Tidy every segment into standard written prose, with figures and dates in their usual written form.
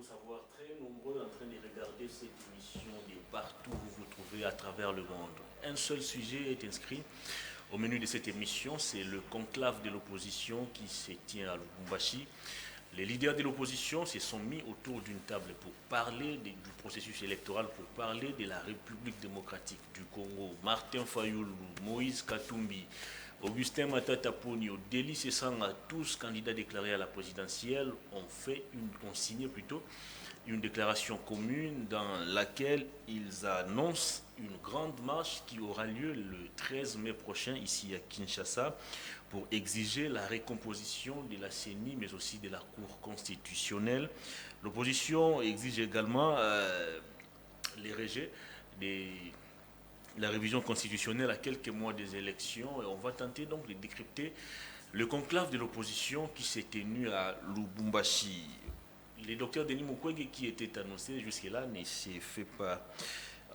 savoir, très nombreux en train de regarder cette émission de partout où vous vous trouvez à travers le monde. Un seul sujet est inscrit au menu de cette émission, c'est le conclave de l'opposition qui se tient à Lubumbashi. Les leaders de l'opposition se sont mis autour d'une table pour parler du processus électoral, pour parler de la République démocratique du Congo. Martin Fayoulou, Moïse Katumbi, Augustin Matata Ponyo, Deli Sessanga, tous candidats déclarés à la présidentielle, ont signé plutôt une déclaration commune dans laquelle ils annoncent une grande marche qui aura lieu le 13 mai prochain ici à Kinshasa pour exiger la recomposition de la CENI mais aussi de la Cour constitutionnelle. L'opposition exige également les rejets la révision constitutionnelle à quelques mois des élections et on va tenter donc de décrypter le conclave de l'opposition qui s'est tenu à Lubumbashi. Le docteur Denis Mukwege qui était annoncé jusque-là ne s'est fait pas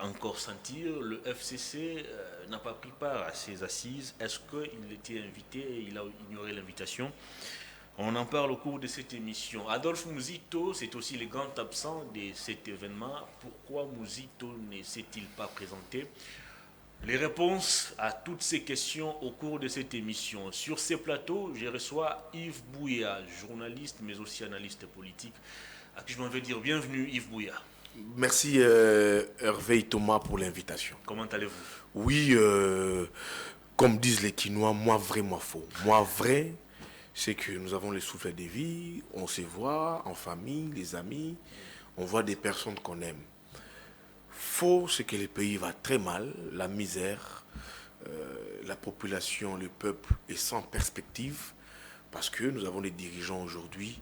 encore sentir. Le FCC n'a pas pris part à ces assises. Est-ce qu'il était invité et il a ignoré l'invitation? On en parle au cours de cette émission. Adolphe Muzito, c'est aussi le grand absent de cet événement. Pourquoi Muzito ne s'est-il pas présenté? Les réponses à toutes ces questions au cours de cette émission. Sur ces plateaux, je reçois Yves Bouya, journaliste mais aussi analyste politique, à qui je m'en vais dire bienvenue Yves Bouya. Merci Hervé Thomas pour l'invitation. Comment allez-vous? Oui, comme disent les Quinois, moi vrai, moi faux. Moi vrai, c'est que nous avons le souffle de vie, on se voit en famille, les amis, on voit des personnes qu'on aime. Faux, c'est que le pays va très mal, la misère, la population, le peuple est sans perspective, parce que nous avons des dirigeants aujourd'hui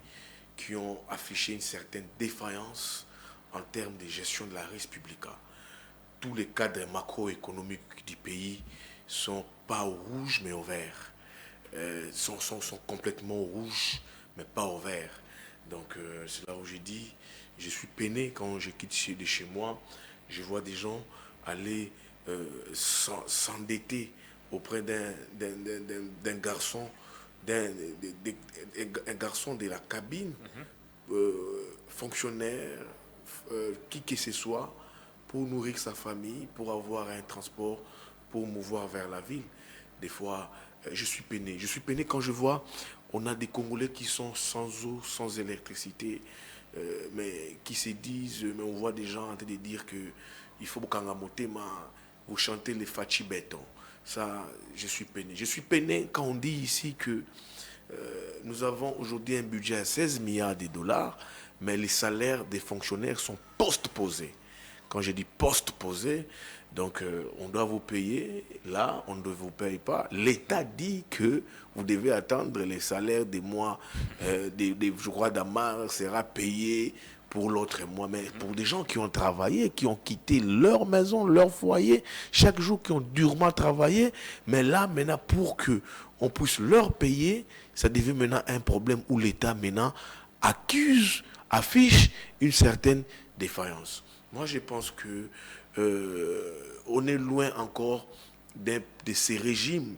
qui ont affiché une certaine défaillance en termes de gestion de la res publica. Tous les cadres macroéconomiques du pays sont pas au rouge mais au vert. Sont complètement au rouge mais pas au vert. Donc c'est là où j'ai dit, je suis peiné quand je quitte de chez moi. Je vois des gens aller s'endetter auprès d'un garçon, un garçon de la cabine, fonctionnaire, qui que ce soit, pour nourrir sa famille, pour avoir un transport, pour mouvoir vers la ville. Des fois, je suis peiné. Je suis peiné quand je vois, on a des Congolais qui sont sans eau, sans électricité, mais qui se disent, mais on voit des gens en train de dire que il faut vous chantez les Fachi Béton. Ça, je suis peiné. Je suis peiné quand on dit ici que nous avons aujourd'hui un budget à 16 milliards de dollars, mais les salaires des fonctionnaires sont post-posés. Quand je dis post-posé, donc on doit vous payer, là on ne vous paye pas. L'État dit que vous devez attendre les salaires des mois, je crois d'Amar sera payé pour l'autre mois. Mais pour des gens qui ont travaillé, qui ont quitté leur maison, leur foyer, chaque jour qui ont durement travaillé, mais là maintenant pour qu'on puisse leur payer, ça devient maintenant un problème où l'État maintenant affiche une certaine défaillance. Moi, je pense que on est loin encore de ces régimes,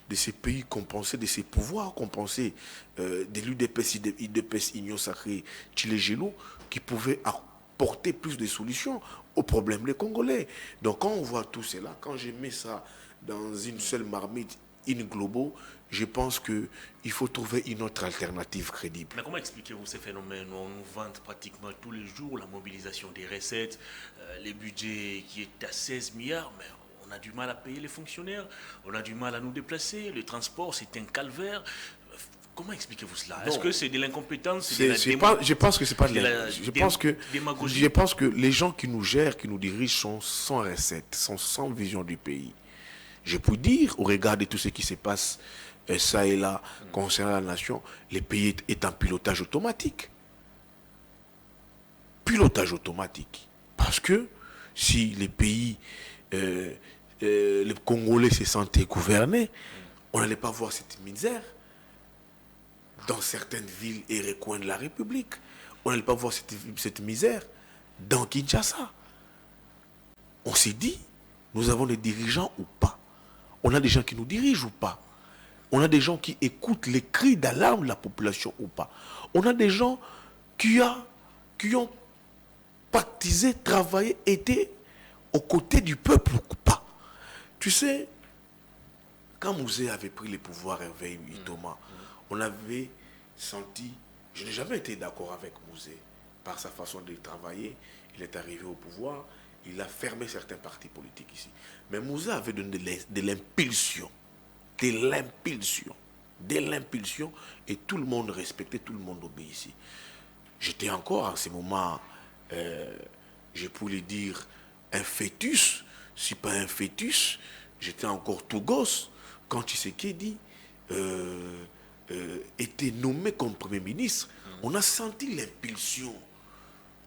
de ces pays qu'on pensait, de ces pouvoirs qu'on pensait, de l'UDPS, Union Sacrée, Tchilé-Gelou, qui pouvaient apporter plus de solutions aux problèmes des Congolais. Donc, quand on voit tout cela, quand je mets ça dans une seule marmite, in globo, je pense qu'il faut trouver une autre alternative crédible. Mais comment expliquez-vous ces phénomènes? On nous vante pratiquement tous les jours la mobilisation des recettes, les budgets qui est à 16 milliards, mais on a du mal à payer les fonctionnaires, on a du mal à nous déplacer, le transport c'est un calvaire. Comment expliquez-vous cela? Est-ce que c'est de l'incompétence? Je pense que c'est pas de la démagogie. Je pense que les gens qui nous gèrent, qui nous dirigent sont sans recettes, sont sans vision du pays. Je peux dire, au regard de tout ce qui se passe ça et là concernant la nation, le pays est en pilotage automatique. Pilotage automatique. Parce que si les pays, les Congolais se sentaient gouvernés, on n'allait pas voir cette misère dans certaines villes et recoins de la République. On n'allait pas voir cette misère dans Kinshasa. On s'est dit, nous avons des dirigeants ou pas? On a des gens qui nous dirigent ou pas? On a des gens qui écoutent les cris d'alarme de la population ou pas? On a des gens qui ont pactiser, travailler, était aux côtés du peuple ou pas. Tu sais, quand Mouzé avait pris le pouvoir, Hervé Thomas, on avait senti, je n'ai jamais été d'accord avec Mouzé par sa façon de travailler. Il est arrivé au pouvoir, il a fermé certains partis politiques ici. Mais Mouzé avait donné de l'impulsion, de l'impulsion, et tout le monde respectait, tout le monde obéissait. J'étais encore en ce moment, je pourrais dire, un fœtus, si pas un fœtus, j'étais encore tout gosse quand Tshisekedi était nommé comme Premier ministre. On a senti l'impulsion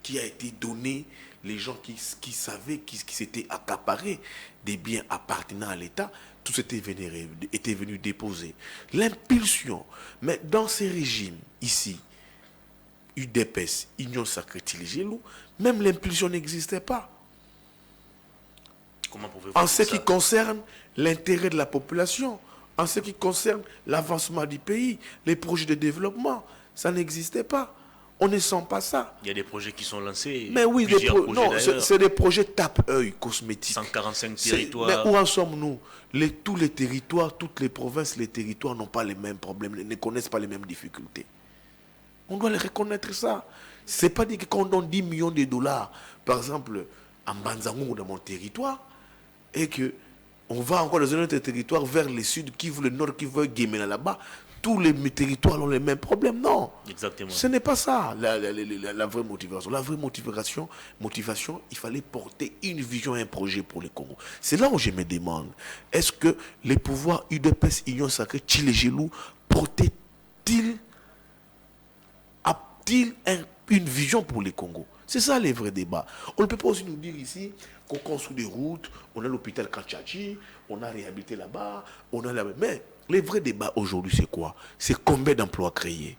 qui a été donnée, les gens qui savaient, qui s'étaient accaparés des biens appartenant à l'État, tout était venu déposer. L'impulsion. Mais dans ces régimes, ici, UDPS, Union Sacrée Tilé-Gelou, même l'impulsion n'existait pas. Comment pouvez-vous en ce qui concerne l'intérêt de la population, en ce qui concerne l'avancement du pays, les projets de développement, ça n'existait pas. On ne sent pas ça. Il y a des projets qui sont lancés. Mais oui, c'est des projets tape-œil cosmétiques. 145 territoires. Mais où en sommes-nous? Tous les territoires, toutes les provinces, les territoires n'ont pas les mêmes problèmes, ne connaissent pas les mêmes difficultés. On doit les reconnaître ça. C'est pas dit que quand on donne 10 millions de dollars, par exemple, en Banzangou, dans mon territoire, et que on va encore dans un autre territoire vers le sud, qui veut le nord, qui veut Guémena là-bas, tous les territoires ont les mêmes problèmes. Non. Exactement. Ce n'est pas ça la vraie motivation. La vraie motivation, il fallait porter une vision et un projet pour le Congo. C'est là où je me demande, est-ce que les pouvoirs UDPS, Union Sacrée, Tilé-Gelou, portaient-ils une vision pour le Congo? C'est ça les vrais débats. On ne peut pas aussi nous dire ici qu'on construit des routes, on a l'hôpital Kanchachi, on a réhabilité là-bas, on a mais les vrais débats aujourd'hui, c'est quoi? C'est combien d'emplois créés?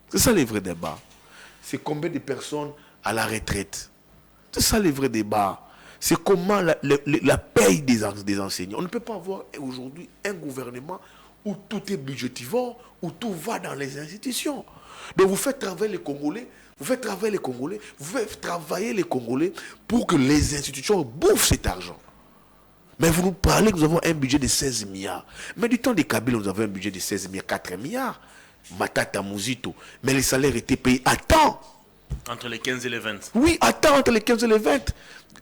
C'est ça les vrais débats. C'est combien de personnes à la retraite? C'est ça les vrais débats. C'est comment la paye des enseignants. On ne peut pas avoir aujourd'hui un gouvernement où tout est budgétivore, où tout va dans les institutions. Donc vous faites travailler les Congolais, vous faites travailler les Congolais pour que les institutions bouffent cet argent. Mais vous nous parlez que nous avons un budget de 16 milliards. Mais du temps des Kabila, nous avons un budget de 16 milliards, 4 milliards. Matata Mouzito. Mais les salaires étaient payés à temps. Entre les 15 et les 20. Oui, à temps, entre les 15 et les 20.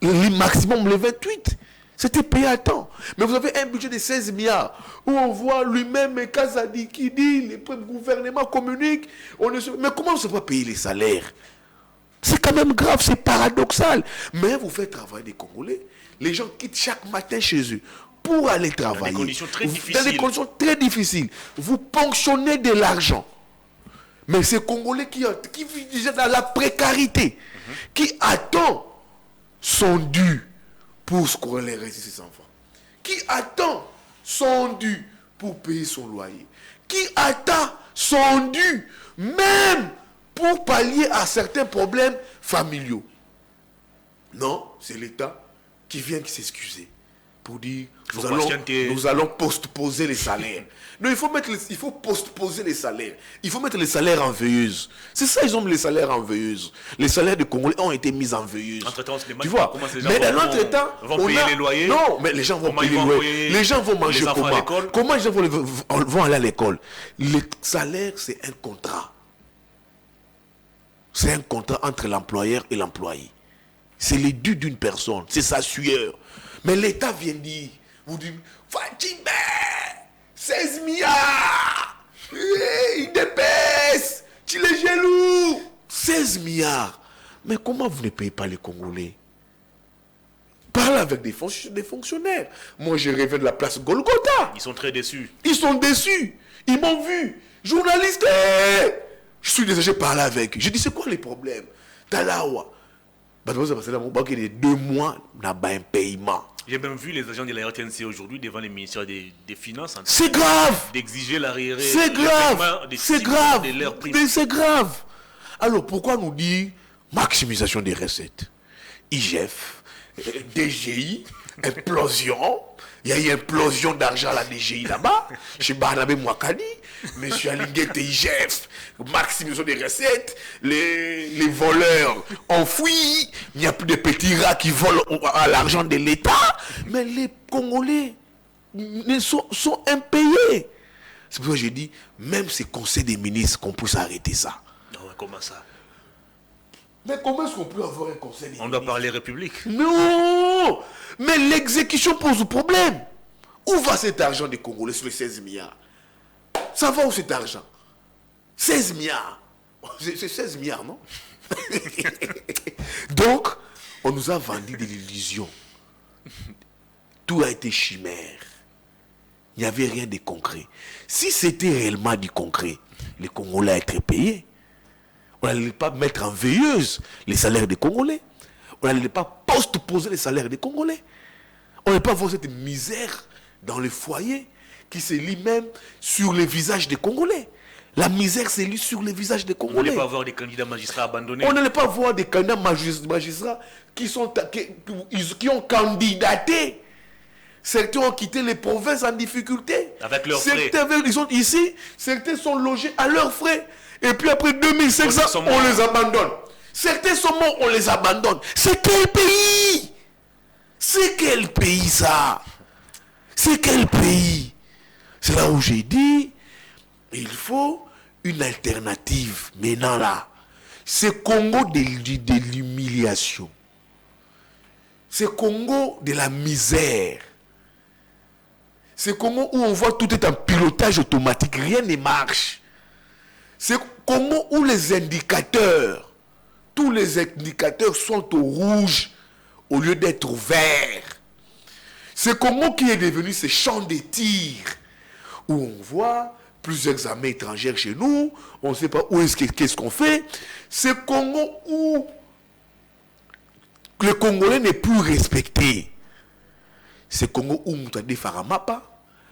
Le maximum, les 28. C'était payé à temps. Mais vous avez un budget de 16 milliards où on voit lui-même Kazadi qui dit, le gouvernement communique. Mais comment on ne sait pas payer les salaires? C'est quand même grave, c'est paradoxal. Mais vous faites travailler des Congolais. Les gens quittent chaque matin chez eux pour aller travailler. Dans des conditions très difficiles. Dans des conditions très difficiles. Vous ponctionnez de l'argent. Mais ces Congolais qui vivent déjà dans la précarité, qui attendent son dû pour scolaire ses enfants, qui attend son dû pour payer son loyer, qui attend son dû même pour pallier à certains problèmes familiaux. Non, c'est l'État qui vient s'excuser pour dire nous allons postposer les salaires. Non, il faut postposer les salaires. Il faut mettre les salaires en veilleuse. C'est ça, ils ont mis les salaires en veilleuse. Les salaires des Congolais ont été mis en veilleuse. Entre-temps, tu vois. Mais dans notre temps, vont payer les loyers. Non, mais les gens vont payer les loyers. Les gens vont manger comment? Comment les gens vont aller à l'école? Le salaire, c'est un contrat. C'est un contrat entre l'employeur et l'employé. C'est les dû d'une personne. C'est sa sueur. Mais l'État vient dire, vous dites, Fatimbe, 16 milliards, il dépasse, Tilé-Gelou, 16 milliards. Mais comment vous ne payez pas les Congolais? Parlez avec des fonctionnaires. Moi, j'ai rêvé de la place Golgotha. Ils sont très déçus. Ils sont déçus. Ils m'ont vu. Journaliste, je suis désolé, j'ai parlé avec eux. Je dis, c'est quoi les problèmes? Talawa. Il y a 2 mois, on a un paiement. J'ai même vu les agents de la RTNC aujourd'hui devant les ministères des Finances. C'est grave. D'exiger l'arriéré. C'est grave. C'est grave. C'est grave. Alors pourquoi nous dire maximisation des recettes? IGF, DGI, implosion. Il y a eu implosion d'argent à la DGI là-bas, chez Barnabé Mouakani, M. Alinguet TIGF, maximisation des recettes, les voleurs enfouis, il n'y a plus de petits rats qui volent à l'argent de l'État, mais les Congolais sont impayés. C'est pour ça que j'ai dit, même ces conseils des ministres, qu'on puisse arrêter ça. Non, comment ça? Mais comment est-ce qu'on peut avoir un conseil des On ministres? doit parler République. Non. Mais l'exécution pose problème. Où va cet argent des Congolais sur les 16 milliards? Ça va où cet argent? 16 milliards. C'est 16 milliards, non? Donc, on nous a vendu de l'illusion. Tout a été chimère. Il n'y avait rien de concret. Si c'était réellement du concret, les Congolais étaient payés. On n'allait pas mettre en veilleuse les salaires des Congolais. On n'allait pas post-poser les salaires des Congolais. On n'allait pas voir cette misère dans les foyers qui se lit même sur les visages des Congolais. La misère se lit sur les visages des Congolais. On n'allait pas voir des candidats magistrats abandonnés. On n'allait pas voir des candidats magistrats qui ont candidaté. Certains ont quitté les provinces en difficulté. Avec leurs frais. Ils sont ici, certains sont logés à leurs frais. Et puis après 2500, on les abandonne. Certains sont morts, on les abandonne. C'est quel pays? C'est quel pays ça? C'est quel pays? C'est là où j'ai dit, il faut une alternative. Maintenant là, c'est Congo de l'humiliation. C'est Congo de la misère. C'est Congo où on voit tout est en pilotage automatique, rien ne marche. C'est Congo où les indicateurs, tous les indicateurs sont au rouge au lieu d'être au vert. C'est Congo qui est devenu ce champ de tir où on voit plusieurs armées étrangères chez nous, on ne sait pas où qu'est-ce qu'on fait. C'est Congo où le Congolais n'est plus respecté. C'est Congo où Moutade Faramapa,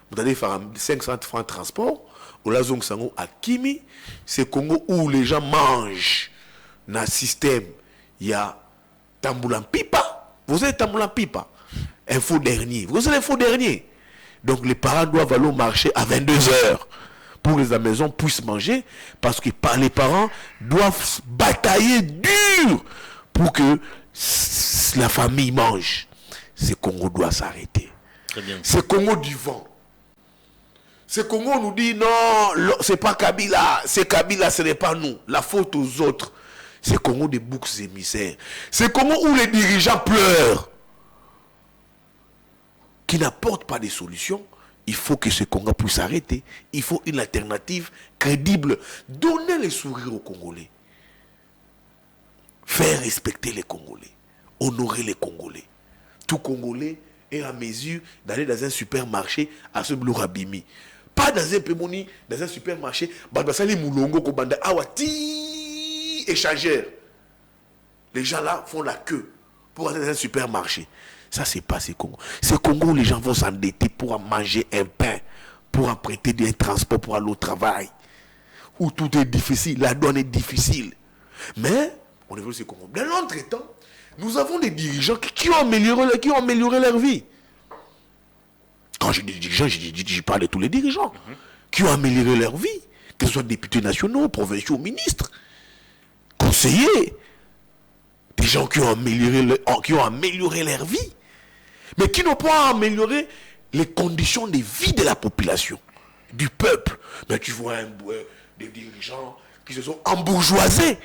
Moutade Faram 500 francs de transport, au Lazong Sango à Kimi. C'est Congo où les gens mangent dans le système. Il y a Tamboulan Pipa. Vous avez Tamboulan Pipa. Info dernier. Vous avez l'info dernier. Donc les parents doivent aller au marché à 22h pour que la maison puisse manger parce que les parents doivent batailler dur pour que la famille mange. Ce Congo doit s'arrêter. Très bien. Ce Congo du vent. Ce Congo nous dit non, c'est pas Kabila, c'est Kabila, ce n'est pas nous. La faute aux autres. C'est Congo des boucs émissaires. C'est Congo où les dirigeants pleurent, qui n'apportent pas de solutions. Il faut que ce Congo puisse s'arrêter. Il faut une alternative crédible. Donner les sourires aux Congolais. Faire respecter les Congolais. Honorer les Congolais. Tout Congolais est à mesure d'aller dans un supermarché à ce Blurabimi. Pas dans un pémoni, dans un supermarché. Badasali Moulongo Kobanda Awati échangeur. Les gens là font la queue pour aller dans un supermarché. Ça, c'est pas ces Congo. C'est Congo où les gens vont s'endetter pour manger un pain, pour emprunter des transports pour aller au travail. Où tout est difficile, la donne est difficile. Mais, on évolue ces Congo. Dans l'entretemps, nous avons des dirigeants qui ont amélioré leur vie. Quand je dis dirigeants, je parle de tous les dirigeants qui ont amélioré leur vie, que ce soit députés nationaux, provinciaux, ministres, conseillers, des gens qui ont amélioré leur vie, mais qui n'ont pas amélioré les conditions de vie de la population, du peuple. Mais tu vois des dirigeants qui se sont embourgeoisés.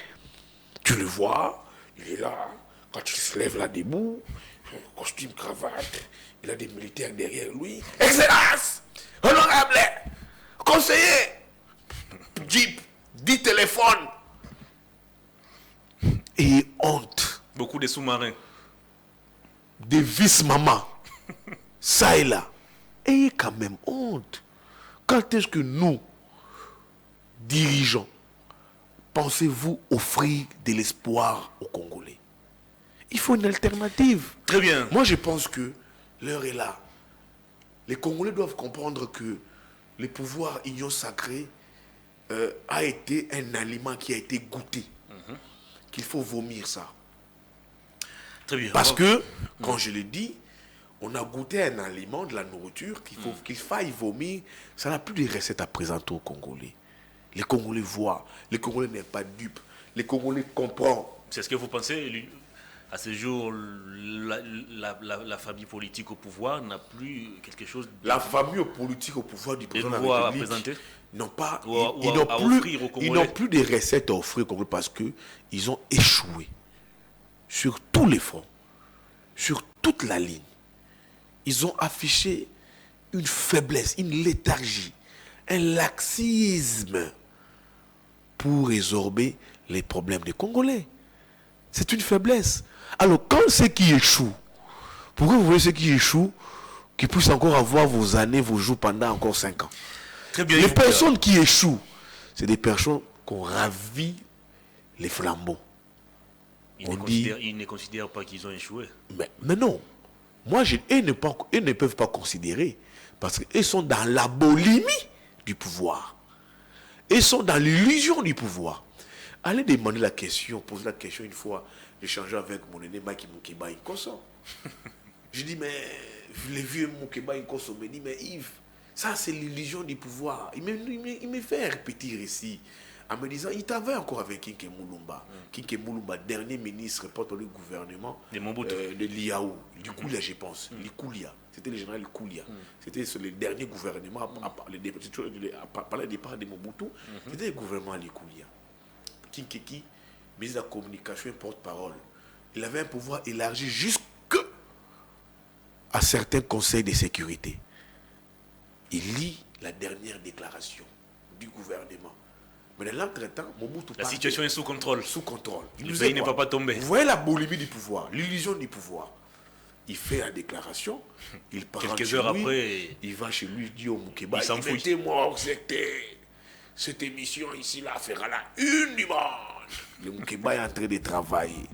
Tu le vois, il est là, quand il se lève là debout, costume, cravate, il a des militaires derrière lui. Excellence, honorable, conseiller, Jeep, 10 téléphones. Et honte. Beaucoup de sous-marins. Des vice-mamans. Ça et là. Ayez quand même honte. Quand est-ce que nous, dirigeants, pensez-vous offrir de l'espoir aux Congolais? Il faut une alternative. Très bien. Moi, je pense que l'heure est là. Les Congolais doivent comprendre que le pouvoir union sacrée a été un aliment qui a été goûté. Qu'il faut vomir ça. Très bien. Parce que, quand je l'ai dit, on a goûté un aliment, de la nourriture, qu'il faille vomir. Ça n'a plus de recettes à présenter aux Congolais. Les Congolais voient. Les Congolais n'est pas dupes. Les Congolais comprennent. C'est ce que vous pensez à ce jour, la famille politique au pouvoir n'a plus quelque chose La famille politique au pouvoir du président de la République n'ont pas, ils n'ont plus de recettes à offrir aux Congolais parce qu'ils ont échoué sur tous les fronts, sur toute la ligne. Ils ont affiché une faiblesse, une léthargie, un laxisme pour résorber les problèmes des Congolais. C'est une faiblesse. Alors, quand ceux qui échouent, pourquoi vous voulez ceux qui échouent, qui puissent encore avoir vos années, vos jours pendant encore 5 ans? Très bien. Les personnes qui échouent, c'est des personnes qui ont ravi les flambeaux. Ils ne considèrent pas qu'ils ont échoué. Mais non. Moi, ils ne peuvent pas considérer. Parce qu'ils sont dans la boulimie du pouvoir. Ils sont dans l'illusion du pouvoir. Allez demander la question, poser la question une fois. J'ai changé avec mon aîné Maki Moukeba Inkoso. Je dis, mais les vieux Moukeba Inkoso me dit, mais Yves, ça c'est l'illusion du pouvoir. Il me fait répéter ici, en me disant, il travaille encore avec Kinké Moulumba. Kinké Moulumba, dernier ministre porte le gouvernement de l'IAO, du Koulia, je pense. Koulia. C'était le général Koulia. C'était le dernier gouvernement, par le départ de Mobutu, c'était le gouvernement de Koulia. Kinkeki, ministre de la communication et porte-parole. Il avait un pouvoir élargi jusqu'à certains conseils de sécurité. Il lit la dernière déclaration du gouvernement. Mais dans l'entretemps, Mobutu la situation est sous contrôle. Sous contrôle. Le pays ne va pas tomber. Vous voyez la boulimie du pouvoir, l'illusion du pouvoir. Il fait la déclaration, il part quelques heures après, il va chez lui, il dit au Moukeba, il s'enfuit. Mettez-moi cette émission ici là fera la une du monde. Le Moukeba est en train de travailler.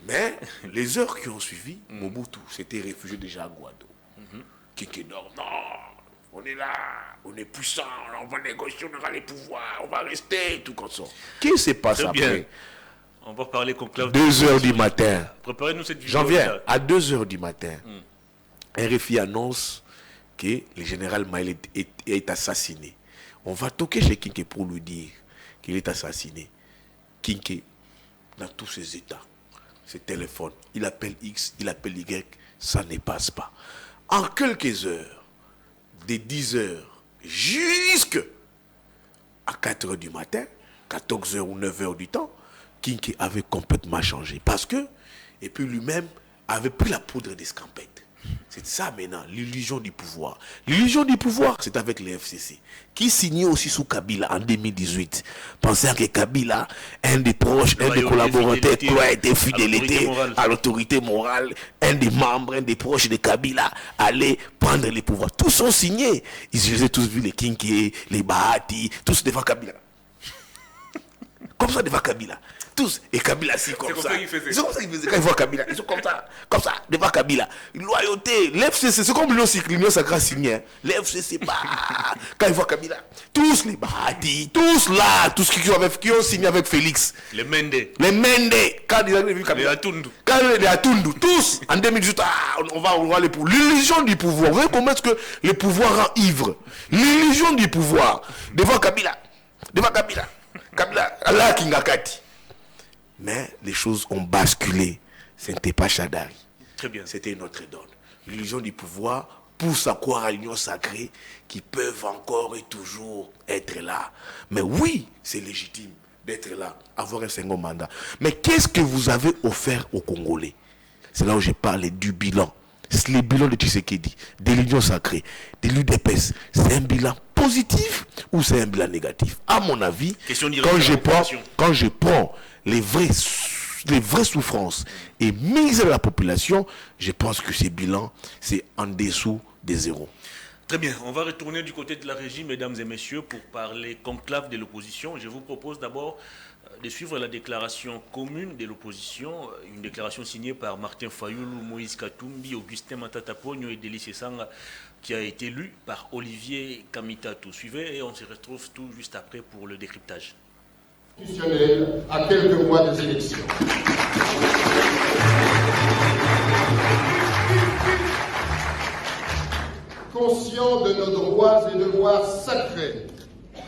Mais les heures qui ont suivi, Mobutu s'était réfugié déjà à Guado. Kikédor, non, on est là, on est puissant, on va négocier, on aura les pouvoirs, on va rester, tout comme ça. Qu'est-ce qui se passe après? On va parler conclave. 2 heures du matin. Préparez-nous cette vidéo. J'en viens. À 2 heures du matin, RFI annonce que le général Maël est assassiné. On va toquer chez Kinké pour lui dire qu'il est assassiné. Kinké, dans tous ses états, ses téléphones, il appelle X, il appelle Y, ça ne passe pas. En quelques heures, de 10 heures jusqu'à 4 heures du matin, 14 heures ou 9 heures du temps, Kinké avait complètement changé. Parce que, et puis lui-même, avait pris la poudre d'escampette. C'est ça maintenant, l'illusion du pouvoir. L'illusion du pouvoir, c'est avec les FCC, qui signait aussi sous Kabila en 2018, pensant que Kabila, un des proches, un des collaborateurs, des fidélité à l'autorité morale, un des membres, un des proches de Kabila, allait prendre les pouvoirs. Tous ont signé. Ils ont tous vu les Kinké, les Bahati, tous devant Kabila. Comme ça devant Kabila. Tous. Et Kabila, c'est comme ça. C'est comme ça qu'ils faisaient quand ils voient Kabila. Ils sont comme ça, devant Kabila. Loyauté. L'FCC, c'est comme l'Union sacrée signée. L'FCC, pas. Quand ils voient Kabila. Tous les Bahati, tous là, tous qui ont signé avec Félix. Les Mende. Quand ils ont vu Kabila. Les Atundu. Tous. En 2018, on va aller pour l'illusion du pouvoir. Vous voyez comment est-ce que le pouvoir rend ivre? L'illusion du pouvoir. Devant Kabila. Kabila, Allah Kingakati. Mais les choses ont basculé. Ce n'était pas Chadari. Très bien. C'était notre donne. L'illusion du pouvoir pousse à croire à l'union sacrée qui peuvent encore et toujours être là. Mais oui, c'est légitime d'être là, avoir un second mandat. Mais qu'est-ce que vous avez offert aux Congolais? C'est là où je parle du bilan. C'est le bilan de Tshisekedi, de l'union sacrée, de l'UDPS. C'est un bilan positif ou c'est un bilan négatif? À mon avis, quand je prends les vraies souffrances et mise à la population, je pense que ce bilan, c'est en dessous des zéros. Très bien, on va retourner du côté de la régie, mesdames et messieurs, pour parler conclave de l'opposition. Je vous propose d'abord de suivre la déclaration commune de l'opposition, une déclaration signée par Martin Fayoulou, Moïse Katumbi, Augustin Matata Pogno et Délice Sanga, qui a été lu par Olivier Kamitatou. Suivez et on se retrouve tout juste après pour le décryptage. Constitutionnelle à quelques mois des élections. Conscient de nos droits et devoirs sacrés,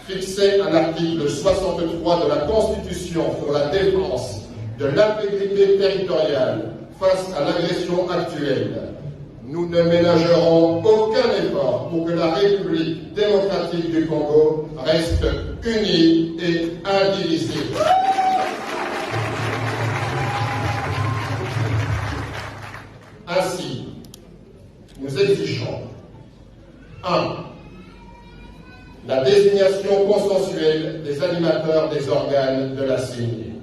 fixés à l'article 63 de la Constitution pour la défense de l'intégrité territoriale face à l'agression actuelle, nous ne ménagerons aucun effort pour que la République démocratique du Congo reste unie et indivisible. Ainsi, nous exigeons 1. La désignation consensuelle des animateurs des organes de la CENI.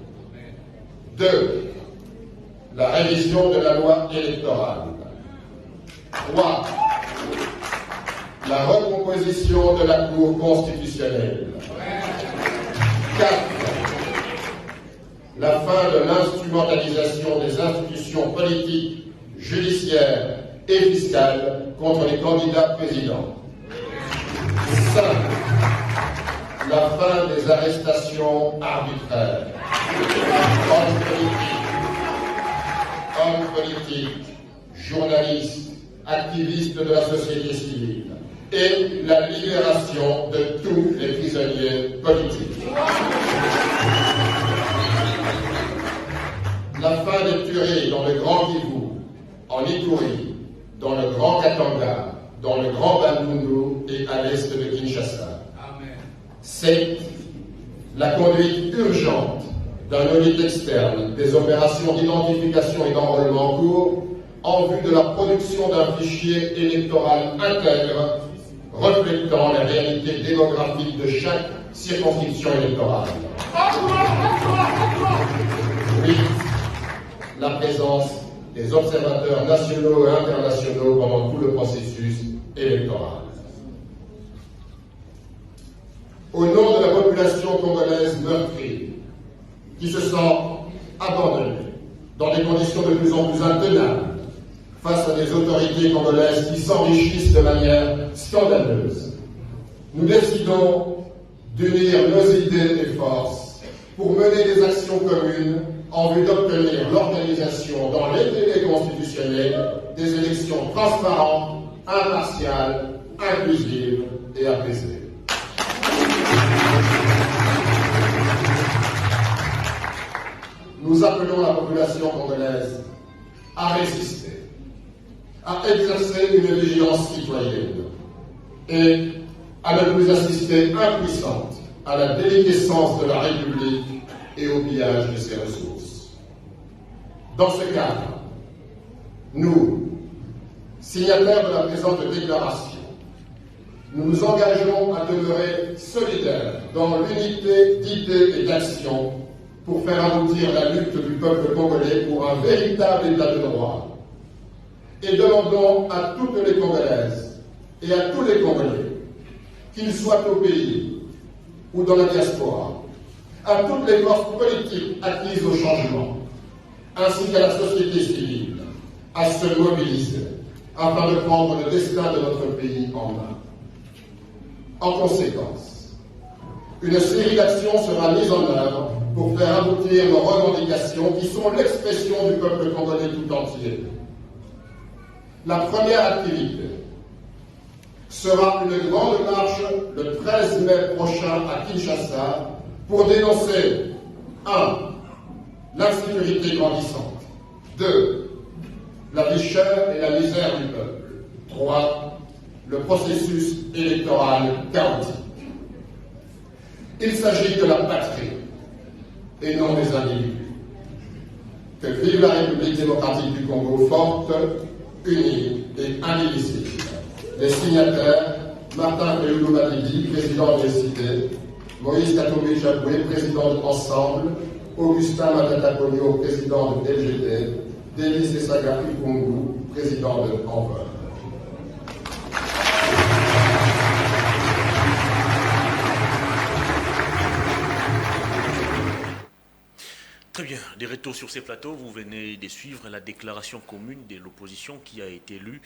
2. La révision de la loi électorale. 3. La recomposition de la Cour constitutionnelle. 4. La fin de l'instrumentalisation des institutions politiques, judiciaires et fiscales contre les candidats présidents. 5. La fin des arrestations arbitraires. Hommes politiques, journalistes, activistes de la société civile et la libération de tous les prisonniers politiques. La fin des tueries dans le Grand Kivu, en Ituri, dans le Grand Katanga, dans le Grand Bandundu et à l'est de Kinshasa. C'est la conduite urgente d'un audit externe des opérations d'identification et d'enrôlement en cours en vue de la production d'un fichier électoral intègre reflétant la réalité démographique de chaque circonscription électorale. 8. La présence des observateurs nationaux et internationaux pendant tout le processus électoral. Au nom de la population congolaise meurtrie, qui se sent abandonnée dans des conditions de plus en plus intenables face à des autorités congolaises qui s'enrichissent de manière scandaleuse, nous décidons d'unir nos idées et forces pour mener des actions communes en vue d'obtenir l'organisation dans les délais constitutionnels des élections transparentes, impartiales, inclusives et apaisées. Nous appelons la population congolaise à résister, à exercer une vigilance citoyenne et à ne plus assister impuissante à la déliquescence de la République et au pillage de ses ressources. Dans ce cadre, nous, signataires de la présente déclaration, nous nous engageons à demeurer solidaires dans l'unité d'idées et d'actions pour faire aboutir la lutte du peuple congolais pour un véritable état de droit. Et demandons à toutes les Congolaises et à tous les Congolais, qu'ils soient au pays ou dans la diaspora, à toutes les forces politiques acquises au changement, ainsi qu'à la société civile, à se mobiliser afin de prendre le destin de notre pays en main. En conséquence, une série d'actions sera mise en œuvre pour faire aboutir nos revendications qui sont l'expression du peuple congolais tout entier. La première activité sera une grande marche le 13 mai prochain à Kinshasa pour dénoncer 1. L'insécurité grandissante, 2. La vie chère et la misère du peuple, 3. Le processus électoral chaotique. Il s'agit de la patrie et non des individus. Que vive la République démocratique du Congo forte, unie et indivisible. Les signataires, Martin Fayulu Madidi, président de l'ECD, Moïse Katumbi Jaboué, président de Ensemble, Augustin Matata Pogno, président de LGD, Denis Esaga Ipungu, président de Envol. Très bien, des retours sur ces plateaux, vous venez de suivre la déclaration commune de l'opposition qui a été lue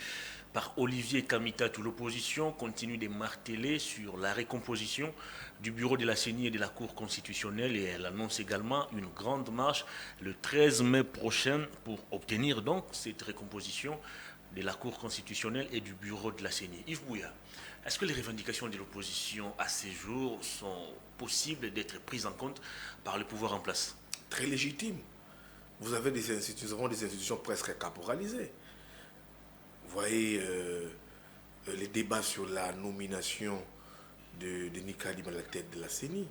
par Olivier Kamitatou. L'opposition continue de marteler sur la récomposition du bureau de la CENI et de la Cour constitutionnelle et elle annonce également une grande marche le 13 mai prochain pour obtenir donc cette récomposition de la Cour constitutionnelle et du bureau de la CENI. Yves Bouya, est-ce que les revendications de l'opposition à ces jours sont possibles d'être prises en compte par le pouvoir en place? Très légitime. Nous avons des institutions presque caporalisées. Vous voyez les débats sur la nomination de Nika Liba à la tête de la CENI.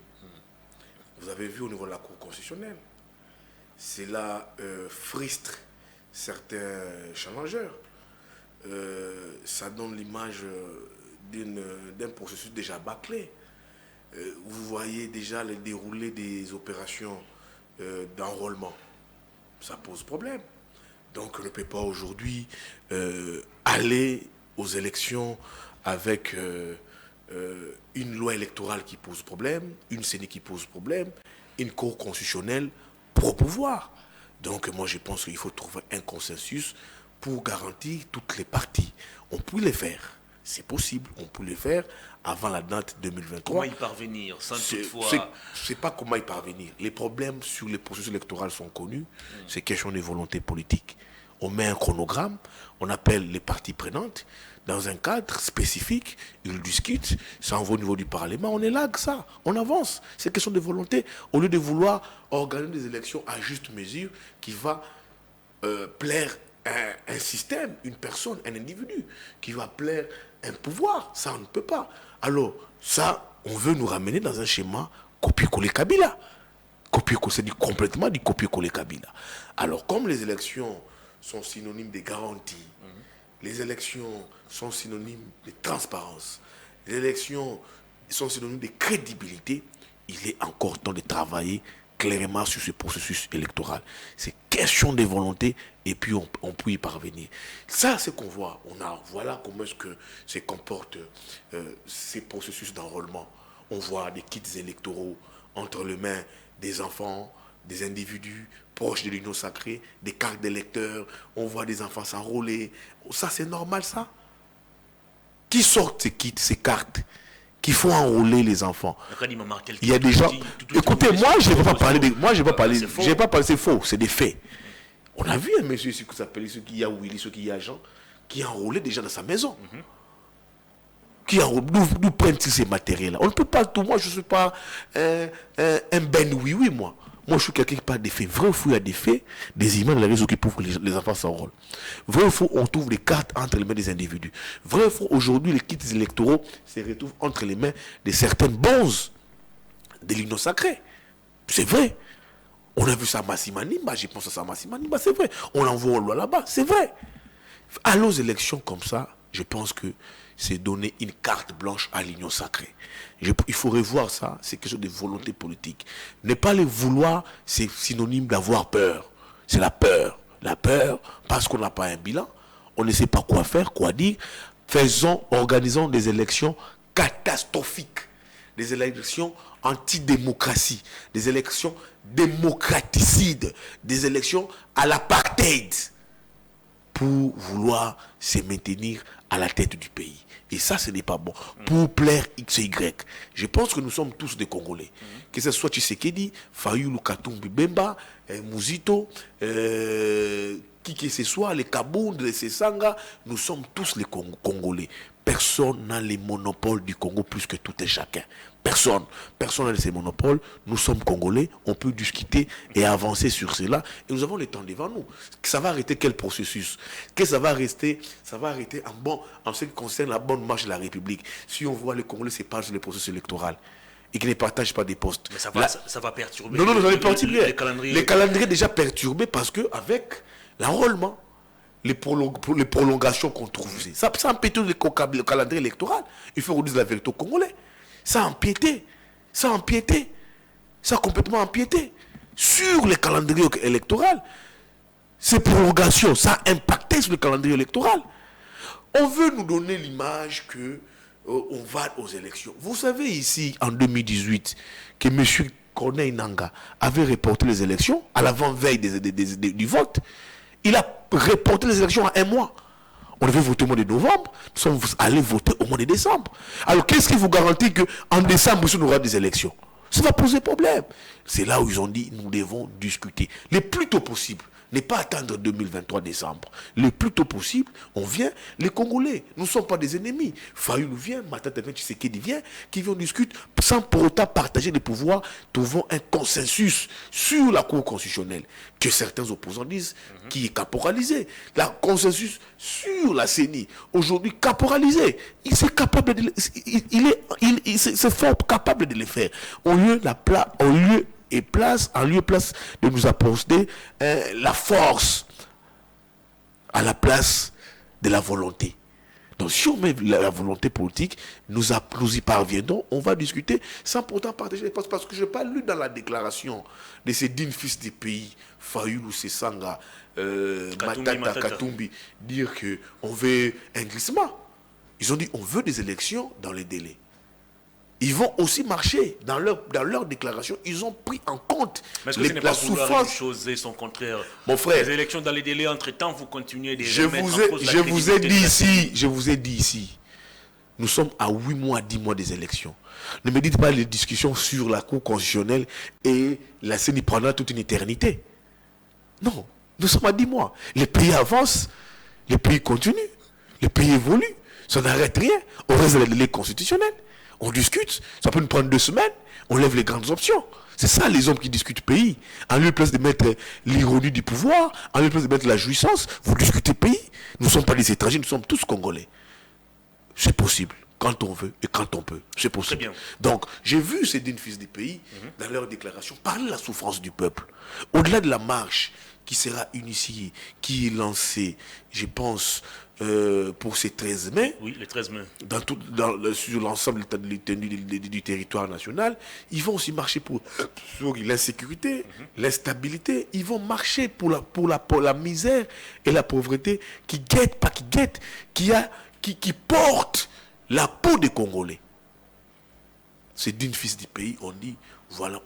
Vous avez vu au niveau de la Cour constitutionnelle. Cela frustre certains challengeurs. Ça donne l'image d'un processus déjà bâclé. Vous voyez déjà le déroulé des opérations d'enrôlement. Ça pose problème. Donc on ne peut pas aujourd'hui aller aux élections avec une loi électorale qui pose problème, une CENI qui pose problème, une Cour constitutionnelle pro-pouvoir. Donc moi je pense qu'il faut trouver un consensus pour garantir toutes les parties. On peut les faire. C'est possible, on peut les faire avant la date 2023. Comment y parvenir sans toutefois... C'est pas comment y parvenir. Les problèmes sur les processus électoraux sont connus. C'est question de volonté politique. On met un chronogramme, on appelle les parties prenantes dans un cadre spécifique, ils discutent, ça envoie au niveau du Parlement, on élague ça, on avance. C'est question de volonté. Au lieu de vouloir organiser des élections à juste mesure qui va plaire un système, une personne, un individu, qui va plaire un pouvoir, ça on ne peut pas. Alors ça, on veut nous ramener dans un schéma copier-coller Kabila. Copier-coller, c'est complètement du copier-coller Kabila. Alors comme les élections sont synonymes de garantie, les élections sont synonymes de transparence, les élections sont synonymes de crédibilité, il est encore temps de travailler clairement sur ce processus électoral. C'est question de volonté et puis on peut y parvenir. Ça, c'est qu'on voit. Voilà comment est-ce que se comportent ces processus d'enrôlement. On voit des kits électoraux entre les mains des enfants, des individus proches de l'union sacrée, des cartes d'électeurs. On voit des enfants s'enrôler. Ça, c'est normal, ça. Qui sortent ces kits, ces cartes qu'il faut enrôler les enfants. Il y a des gens. Écoutez, moi, je ne vais pas parler. Moi, je ne vais pas parler. Je vais pas parler. C'est faux. C'est des faits. On a vu un monsieur ici qui s'appelle ce qui a Willy, ce qui a Jean, qui a enrôlé déjà dans sa maison. Qui enrôle. D'où prennent-ils ces matériels-là? On ne peut pas tout. Moi, je ne suis pas un ben oui, moi. Moi, je suis quelqu'un qui parle des faits. Vrai ou faux, il y a des faits, des images dans les réseaux qui prouvent que les enfants s'enrôlent. Vrai ou faux, on trouve des cartes entre les mains des individus. Vrai ou faux, aujourd'hui, les kits électoraux se retrouvent entre les mains de certaines bonzes de l'union sacrée. C'est vrai. On a vu ça à Massimanimba, je pense à ça à Massimanimba, c'est vrai. On envoie au loi là-bas, c'est vrai. Aller aux élections comme ça, je pense que c'est donner une carte blanche à l'union sacrée. Il faut revoir ça, c'est quelque chose de volonté politique. Ne pas les vouloir, c'est synonyme d'avoir peur. C'est la peur. La peur, parce qu'on n'a pas un bilan, on ne sait pas quoi faire, quoi dire. Organisons des élections catastrophiques, des élections anti-démocratie, des élections démocraticides, des élections à l'apartheid, pour vouloir se maintenir à la tête du pays. Et ça, ce n'est pas bon. Pour plaire X et Y. Je pense que nous sommes tous des Congolais. Que ce soit Tshisekedi, Fayulu Katumbi Bemba, Mouzito, qui que ce soit, les Kabound, les Sesanga, nous sommes tous les Congolais. Personne n'a les monopoles du Congo plus que tout et chacun. Personne n'a ces monopoles. Nous sommes Congolais, on peut discuter et avancer sur cela. Et nous avons le temps devant nous. Ça va arrêter quel processus? Ça va arrêter en ce qui concerne la bonne marche de la République. Si on voit les Congolais se parlent sur les processus électoraux et qui ne partagent pas des postes. Mais ça va perturber. Non, ça va perturber. Les calendriers déjà perturbés parce qu'avec l'enrôlement, les prolongations qu'on trouve, ça empiète le calendrier électoral. Il faut redire la vérité aux Congolais. Ça a empiété. Ça a complètement empiété sur le calendrier électoral. Ces prolongations, ça a impacté sur le calendrier électoral. On veut nous donner l'image que on va aux élections. Vous savez ici, en 2018, que M. Corneille Nangaa avait reporté les élections à l'avant-veille du vote. Il a reporté les élections à un mois. On devait voter au mois de novembre. Nous sommes allés voter au mois de décembre. Alors, qu'est-ce qui vous garantit qu'en décembre, il y aura des élections? Ça va poser problème. C'est là où ils ont dit, nous devons discuter. Le plus tôt possible. Ne pas attendre 2023 décembre. Le plus tôt possible, on vient, les Congolais. Nous ne sommes pas des ennemis. Fayoulou vient, Matata Tshisekedi vient, qui vient discuter sans pour autant partager les pouvoirs. Trouvons un consensus sur la Cour constitutionnelle, que certains opposants disent, qui est caporalisé. Le consensus sur la CENI, aujourd'hui caporalisé. Il est capable de, c'est fort capable de le faire. Au lieu place de nous apporter la force à la place de la volonté. Donc si on met la volonté politique, nous y parviendrons, on va discuter sans pourtant partager les postes. Parce que je n'ai pas lu dans la déclaration de ces dignes fils des pays, Fayoulou, Sessanga, Matata, Katumbi, dire qu'on veut un glissement. Ils ont dit on veut des élections dans les délais. Ils vont aussi marcher dans leur déclaration. Ils ont pris en compte la souffrance. Chose et son contraire. Mon frère, les élections dans les délais, entre-temps, vous continuez de je vous ai dit ici, nous sommes à 8 mois, 10 mois des élections. Ne me dites pas les discussions sur la Cour constitutionnelle et la CENI prendra toute une éternité. Non, nous sommes à 10 mois. Les pays avancent, les pays continuent, les pays évoluent. Ça n'arrête rien. On reste dans les délais constitutionnels. On discute, ça peut nous prendre 2 semaines, on lève les grandes options. C'est ça les hommes qui discutent pays. En lieu de place de mettre l'ironie du pouvoir, en lieu de place de mettre la jouissance, vous discutez pays. Nous ne sommes pas des étrangers, nous sommes tous Congolais. C'est possible, quand on veut et quand on peut. C'est possible. Très bien. Donc, j'ai vu ces dignes fils des pays, dans leur déclaration, parler de la souffrance du peuple. Au-delà de la marche qui sera initiée, qui est lancée, je pense, pour ces 13 mai, oui, les 13 mai. Sur l'ensemble du territoire national, ils vont aussi marcher sur l'insécurité, l'instabilité. Ils vont marcher pour la misère et la pauvreté qui porte la peau des Congolais. C'est d'une fils du pays, on dit, voilà,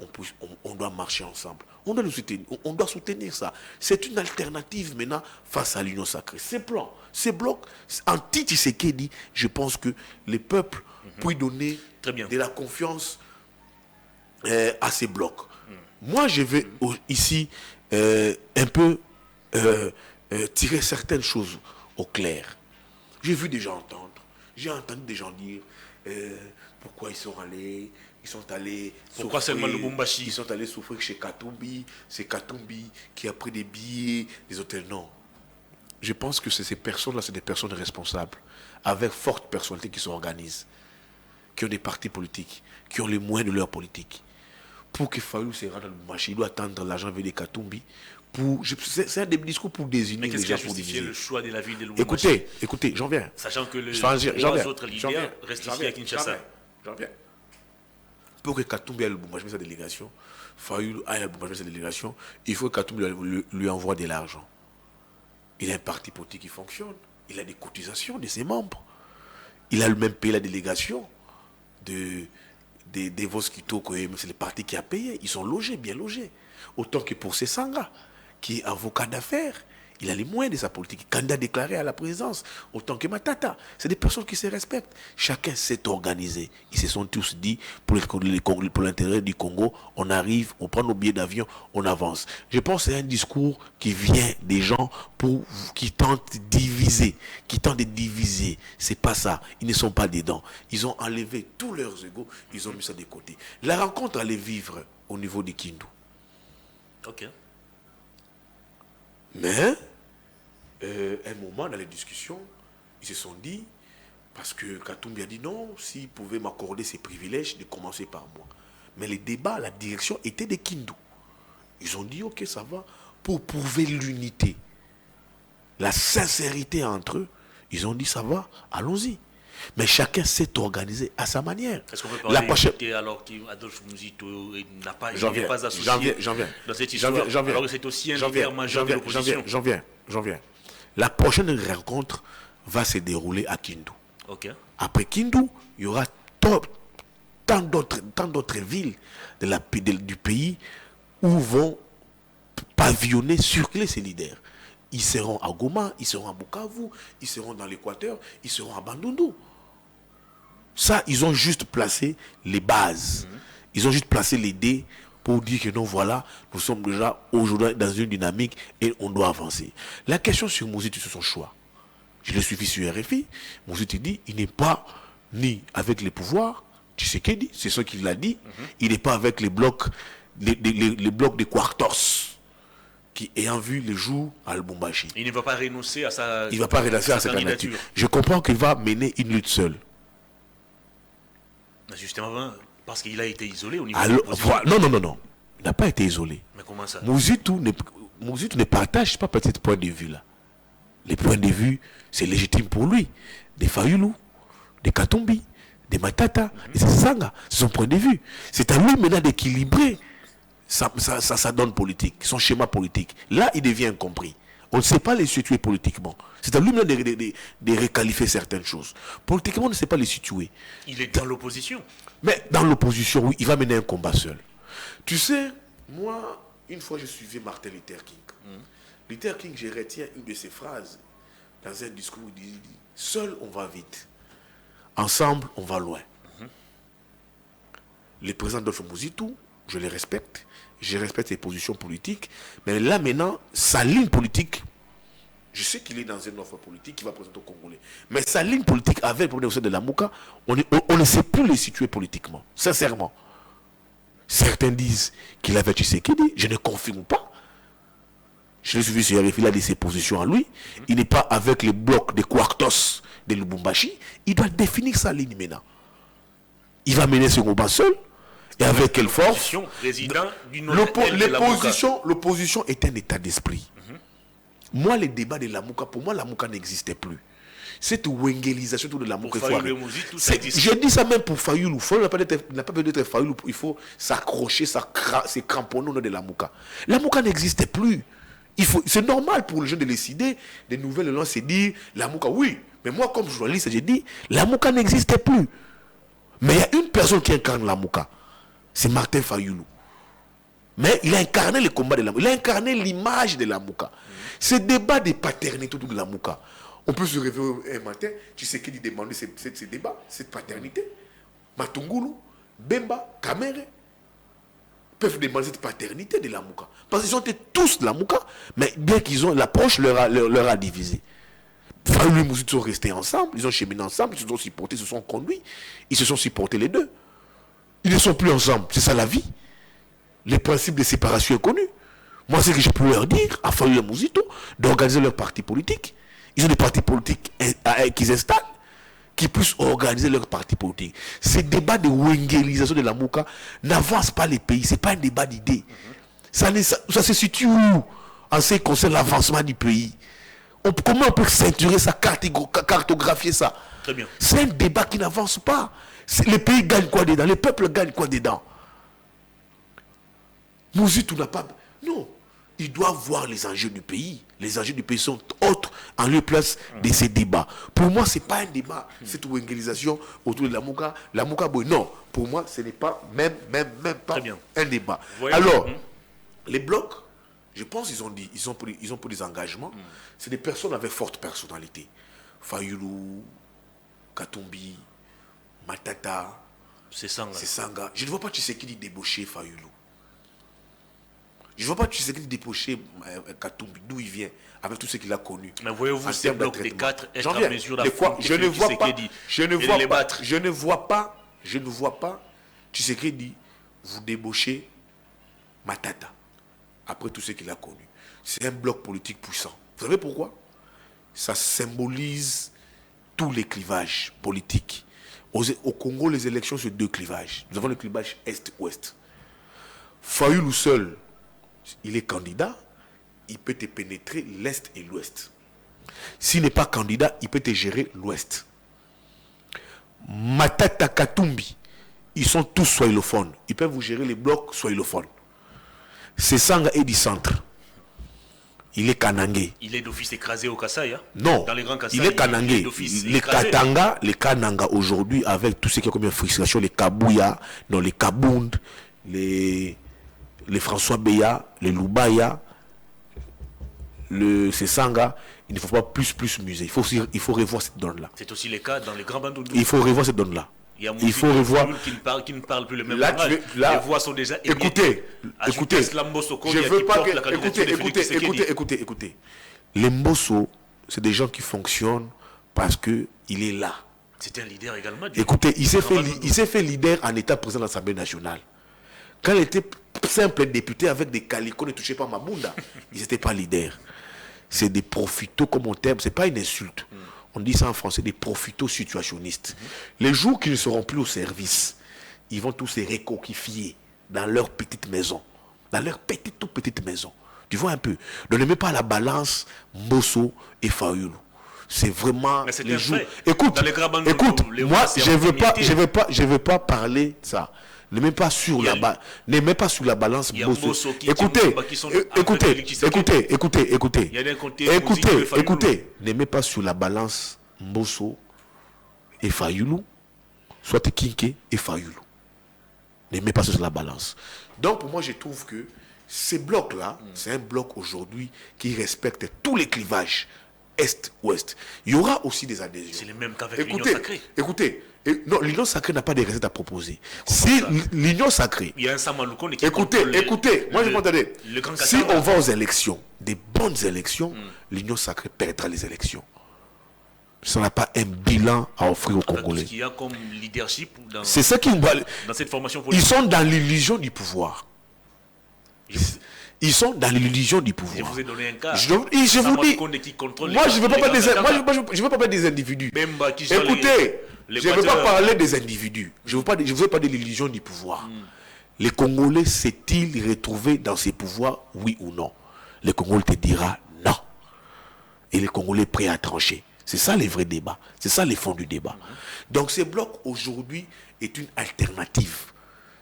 on doit marcher ensemble. On doit soutenir ça. C'est une alternative maintenant face à l'union sacrée. Ces blocs, anti-Tshisekedi, je pense que les peuples peuvent donner de la confiance à ces blocs. Moi, je vais ici un peu tirer certaines choses au clair. J'ai vu des gens entendre. J'ai entendu des gens dire pourquoi ils sont allés. Ils sont allés Pourquoi seulement le Lubumbashi? Ils sont allés souffrir chez Katumbi. C'est Katumbi qui a pris des billets, des hôtels. Non. Je pense que ces personnes-là, c'est des personnes responsables, avec forte personnalité qui s'organisent, qui ont des partis politiques, qui ont les moyens de leur politique. Pour que Fayoulou se rende dans le Lubumbashi, il doit attendre l'argent avec des Katumbi. C'est un des discours pour désigner les gens pour diviser. Le choix de la ville de Lubumbashi? Écoutez, j'en viens. Sachant que les 3 autres leaders restent ici à Kinshasa. J'en viens. Pour que Katumbi aille le Lubumbashi sa délégation, Fayoulou aille le Lubumbashi sa délégation, il faut que Katumbi lui envoie de l'argent. Il a un parti politique qui fonctionne. Il a des cotisations de ses membres. Il a lui-même payé la délégation des Voskito, c'est le parti qui a payé. Ils sont logés, bien logés. Autant que pour Sessanga, qui est avocat d'affaires, il a les moyens de sa politique, candidat déclaré à la présidence, autant que Matata. C'est des personnes qui se respectent. Chacun s'est organisé. Ils se sont tous dit, pour l'intérêt du Congo, on arrive, on prend nos billets d'avion, on avance. Je pense que c'est un discours qui vient des gens qui tentent de diviser. C'est pas ça. Ils ne sont pas dedans. Ils ont enlevé tous leurs égos, ils ont mis ça de côté. La rencontre allait vivre au niveau de Kindu. Ok. Mais, un moment dans les discussions, ils se sont dit, parce que Katumbi a dit non, s'il pouvait m'accorder ces privilèges, de commencer par moi. Mais les débats, la direction était de Kindu. Ils ont dit, ok, ça va, pour prouver l'unité, la sincérité entre eux, ils ont dit, ça va, allons-y. Mais chacun s'est organisé à sa manière. Est-ce qu'on peut parler d'unité alors qu'Adolphe Mouzito n'a pas associé dans cette histoire, alors que c'est aussi un leader majeur de l'opposition? J'en viens. La prochaine rencontre va se dérouler à Kindu. Okay. Après Kindu, il y aura tant d'autres villes du pays où vont pavillonner, circuler ces leaders. ils seront à Goma, ils seront à Bukavu, ils seront dans l'Équateur, ils seront à Bandundu. Ça, ils ont juste placé les bases. Ils ont juste placé les dés pour dire que non, voilà, nous sommes déjà aujourd'hui dans une dynamique et on doit avancer. La question sur Mouzito, c'est son choix. Je l'ai suivi sur RFI. Mouzito dit, il n'est pas ni avec les pouvoirs, Tshisekedi, c'est ce qu'il a dit, il n'est pas avec les blocs, les blocs de Kwartos, qui ayant vu les jours à Lubumbashi. Il ne va pas renoncer à sa, il va pas renoncer à sa candidature. Je comprends qu'il va mener une lutte seule. Justement, parce qu'il a été isolé au niveau alors, de l'opposition. Non. Il n'a pas été isolé. Mais comment ça? Mouzito ne partage pas peut-être point de vue là. Les points de vue, c'est légitime pour lui. Des Fayulu, des Katumbi, des Matata, des Sanga, c'est son point de vue. C'est à lui maintenant d'équilibrer sa donne politique, son schéma politique. Là, il devient incompris. On ne sait pas les situer politiquement. C'est à lui maintenant de requalifier certaines choses. Politiquement, on ne sait pas les situer. Il est dans l'opposition. Mais dans l'opposition, oui, il va mener un combat seul. Tu sais, moi, une fois, je suivais Martin Luther King. Luther King, je retiens une de ses phrases dans un discours. Il dit, seul, on va vite. Ensemble, on va loin. Le président Adolphe Mouzito, je le respecte. Je respecte ses positions politiques. Mais là, maintenant, sa ligne politique, je sais qu'il est dans une offre politique qui va présenter au Congolais. Mais sa ligne politique avec le problème de Lamuka, on ne sait plus les situer politiquement. Sincèrement. Certains disent qu'il avait Tshisekedi. Je ne confirme pas. Je l'ai suivi sur RFI, il a dit ses positions à lui. Il n'est pas avec les blocs de Kwartos de Lubumbashi. Il doit définir sa ligne maintenant. Il va mener ce combat seul. Et avec quelle force? L'opposition est un état d'esprit. Moi, les débats de Lamuka, pour moi, Lamuka n'existait plus. Cette wengelisation de Lamuka, je dis ça même pour Fayulu. Fayulu n'a pas besoin d'être Fayulu. Il faut s'accrocher, se cramponner au nom de Lamuka. Lamuka n'existait plus. C'est normal pour les gens de décider des nouvelles langues, c'est dire Lamuka, oui. Mais moi, comme journaliste, j'ai dit Lamuka n'existait plus. Mais il y a une personne qui incarne Lamuka. C'est Martin Fayulu. Mais il a incarné le combat de Lamuka. Il a incarné l'image de Lamuka. Ce débat de paternité autour de Lamuka. On peut se réveiller un matin, tu sais qu'il demande ce débat, cette paternité. Matungulu, Bemba, Kamere peuvent demander cette paternité de Lamuka. Parce qu'ils ont été tous Lamuka, mais bien qu'ils ont l'approche leur a divisé. Fayulu et Mouzito sont restés ensemble, ils ont cheminé ensemble, ils se sont supportés, ils se sont conduits, ils se sont supportés les deux. Ils ne sont plus ensemble, c'est ça la vie. Les principes de séparation est connu. Moi, c'est que je peux leur dire, à Fayulu et Mouzito, d'organiser leur parti politique. Ils ont des partis politiques qu'ils installent, qui puissent organiser leur parti politique. Ces débats de wengelisation de la Mouka n'avancent pas les pays. Ce n'est pas un débat d'idées. Ça se situe où en ce qui concerne l'avancement du pays? Comment on peut ceinturer ça, cartographier ça? Très bien. C'est un débat qui n'avance pas. Les pays gagnent quoi dedans? Les peuples gagnent quoi dedans? Mouzito n'a pas... Non. Il doit voir les enjeux du pays. Les enjeux du pays sont autres en lieu place de ces débats. Pour moi, ce n'est pas un débat, cette wengelisation autour de la Mouka. La Mouka, non. Pour moi, ce n'est pas même pas un débat. Alors, les blocs, je pense qu'ils ont pris des engagements. C'est des personnes avec forte personnalité. Fayulu, Katumbi, Matata, c'est Sanga. Je ne vois pas Tshisekedi débaucher Fayulu. Je ne vois pas Tshisekedi débaucher Katumbi, d'où il vient, avec tout ce qu'il a connu. Mais voyez-vous ces blocs des 4 être en mesure d'affronter Tshisekedi je ne vois pas Tshisekedi vous débaucher Matata, après tout ce qu'il a connu. C'est un bloc politique puissant. Vous savez pourquoi? Ça symbolise tous les clivages politiques. Au Congo, les élections, c'est 2 clivages. Nous avons le clivage Est-Ouest. Fayulu seul, il est candidat, il peut te pénétrer l'Est et l'Ouest. S'il n'est pas candidat, il peut te gérer l'Ouest. Matata, Katumbi, ils sont tous swahilophones. Ils peuvent vous gérer les blocs swahilophones. C'est Sanga et du centre. Il est kanangé. Il est d'office écrasé au Kasaï, hein? Non, dans les grands Kasaï, il est kanangé. Les Kananga aujourd'hui, avec tout ce qui est comme une frustration, les Kabouya, non, les Kabound, les François Beya, les Loubaya, ces sangas, il ne faut pas plus muser. Il faut revoir cette donne-là. C'est aussi le cas dans les grands bandoudous. Il faut revoir cette donne-là. Il faut revoir qui ne parle plus le même langage. Les voix sont déjà écoutez, je veux pas que écoutez. Les Mbosso, c'est des gens qui fonctionnent parce que il est là. C'est un leader également. Écoutez, il s'est fait leader en état président de l'Assemblée nationale. Quand il était simple député avec des calicots, ne touchait pas Mabunda, ils n'étaient pas leaders. C'est des profitos comme on terme, c'est pas une insulte. On dit ça en français, des profitos situationnistes. Les jours qu'ils ne seront plus au service, ils vont tous se récoquifier dans leur petite maison. Dans leur toute petite maison. Tu vois un peu. Ne mets pas à la balance Mbosso et Fayulu. C'est vraiment les jours. Écoute, moi je veux pas parler de ça. Ne mets pas sur la balance Mbosso. Écoutez. Ne mets pas sur la balance Mbosso et Fayulu, soit Kinké et Fayulu. Ne mets pas sur la balance. Donc pour moi je trouve que ces blocs-là, c'est un bloc aujourd'hui qui respecte tous les clivages Est-Ouest. Il y aura aussi des adhésions. C'est le même qu'avec l'Union Sacrée. Écoutez, non, l'Union Sacrée n'a pas de recettes à proposer. Si l'Union Sacrée... Il y a un Samaloukoun qui écoutez, moi je m'entendais. Si on va aux élections, des bonnes élections, l'Union Sacrée perdra les élections. Ça n'a pas un bilan à offrir aux Congolais. Il y a comme leadership c'est ça qui me dans cette formation politique. Ils sont dans l'illusion du pouvoir. Ils sont dans l'illusion du pouvoir. Je vous ai donné un cas. Je vous dis, moi je ne veux pas parler des individus. Écoutez, je ne veux pas parler des individus. Je ne veux pas parler de l'illusion du pouvoir. Les Congolais s'est-il retrouvé dans ces pouvoirs, oui ou non? Les Congolais te dira non. Et les Congolais prêts à trancher. C'est ça les vrais débats. C'est ça les fonds du débat. Donc ces blocs aujourd'hui est une alternative.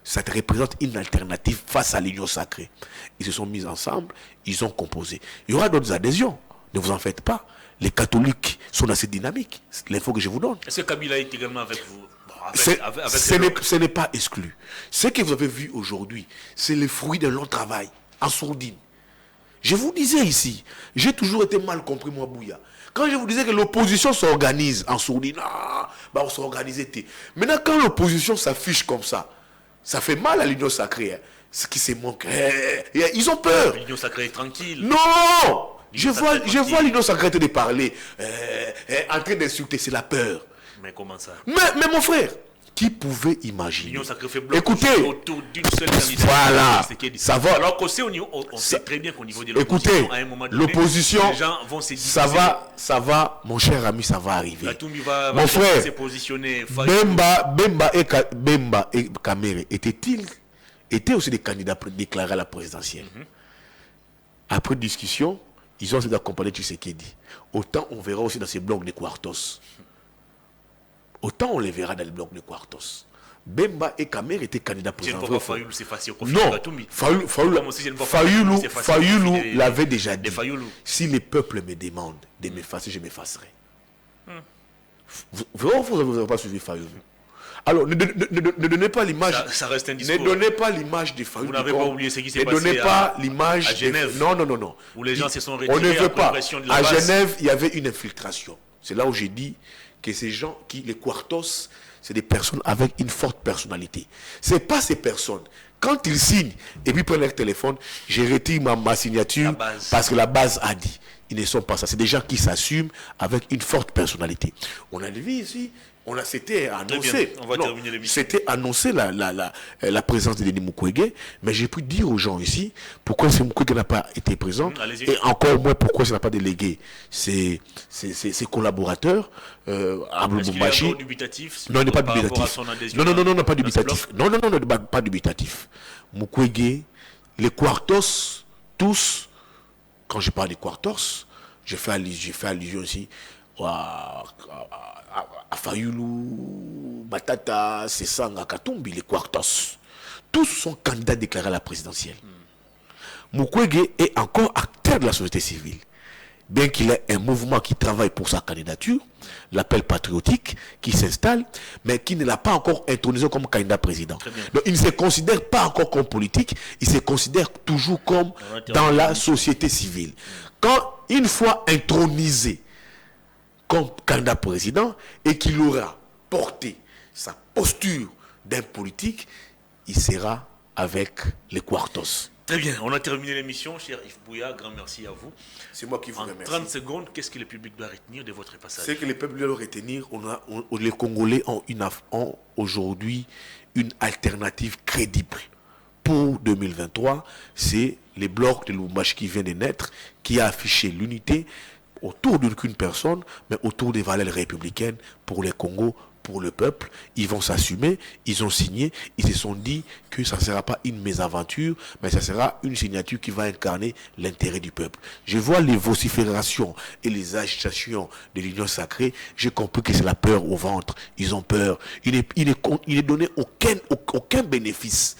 Ça représente une alternative face à l'Union Sacrée. Ils se sont mis ensemble, ils ont composé. Il y aura d'autres adhésions, ne vous en faites pas. Les catholiques sont assez dynamiques. C'est l'info que je vous donne. Est-ce que Kabila est également avec vous? Ce n'est pas exclu. Ce que vous avez vu aujourd'hui, c'est le fruit d'un long travail en sourdine. Je vous disais ici, j'ai toujours été mal compris, moi, Bouya. Quand je vous disais que l'opposition s'organise en sourdine, on s'organisait. Maintenant, quand l'opposition s'affiche comme ça fait mal à l'Union Sacrée. Hein. Ce qui se manque. Ils ont peur. L'Union Sacrée est tranquille. Non! Je vois l'Union Sacrée de parler, en train d'insulter, c'est la peur. Mais comment ça? Mais mon frère, qui pouvait imaginer? L'Union Sacrée fait bloc autour d'une seule candidature. Voilà. Ça va. Alors qu'on sait, on sait très bien qu'au niveau de l'opposition, écoutez, à un moment donné, l'opposition, les gens vont se diviser. Ça va, mon cher ami, ça va arriver. Mon frère, se positionner. Bemba et Kamere étaient aussi des candidats déclarés à la présidentielle. Après discussion, ils ont essayé d'accompagner Tshisekedi. Autant on verra aussi dans ces blocs de Quartos. Autant on les verra dans les blocs de Quartos. Bemba et Kamere étaient candidats présidentiels. Non, Fayulu l'avait déjà dit. Si le peuple me demande de m'effacer, je m'effacerai. Vous n'avez pas suivi Fayulu. Alors, ne donnez pas l'image. Ça reste un discours. Ne donnez pas l'image de Fayulu. Vous n'avez pas oublié ce qui s'est passé. Ne donnez pas l'image à Genève. Non. Où les gens se sont retirés. On ne veut pas. De à Genève, il y avait une infiltration. C'est là où j'ai dit que ces gens, les Quartos, c'est des personnes avec une forte personnalité. Ce n'est pas ces personnes. Quand ils signent et puis prennent leur téléphone, je retire ma signature parce que la base a dit. Ils ne sont pas ça. C'est des gens qui s'assument avec une forte personnalité. On a vu ici, c'était annoncé. C'était annoncé la présence de Denis Mukwege, mais j'ai pu dire aux gens ici pourquoi Mukwege n'a pas été présent et encore moins pourquoi il n'a pas délégué ses collaborateurs. Est-ce qu'il y a un dubitatif? Non, il n'est pas dubitatif. Non, pas dubitatif. Non, pas dubitatif. Mukwege, les Quartos, tous. Quand je parle des Quartos, j'ai fait allusion aussi à Fayulu, Batata, Sessanga, Katumbi, les Quartos. Tous sont candidats déclarés à la présidentielle. Mukwege est encore acteur de la société civile. Bien qu'il ait un mouvement qui travaille pour sa candidature, l'appel patriotique, qui s'installe, mais qui ne l'a pas encore intronisé comme candidat président. Donc il ne se considère pas encore comme politique, il se considère toujours comme dans la société civile. Quand une fois intronisé comme candidat président et qu'il aura porté sa posture d'un politique, il sera avec les Quartos. Très bien, on a terminé l'émission, cher Yves Bouya, grand merci à vous. C'est moi qui vous remercie. En 30 secondes, qu'est-ce que le public doit retenir de votre passage? C'est que le peuple doit retenir, les Congolais ont aujourd'hui une alternative crédible. Pour 2023, c'est le bloc de Lubumbashi qui vient de naître, qui a affiché l'unité autour d'aucune personne, mais autour des valeurs républicaines pour les Congos, pour le peuple. Ils vont s'assumer, ils ont signé, ils se sont dit que ça ne sera pas une mésaventure, mais ça sera une signature qui va incarner l'intérêt du peuple. Je vois les vociférations et les agitations de l'Union sacrée, j'ai compris que c'est la peur au ventre. Ils ont peur. Il n'est donné aucun bénéfice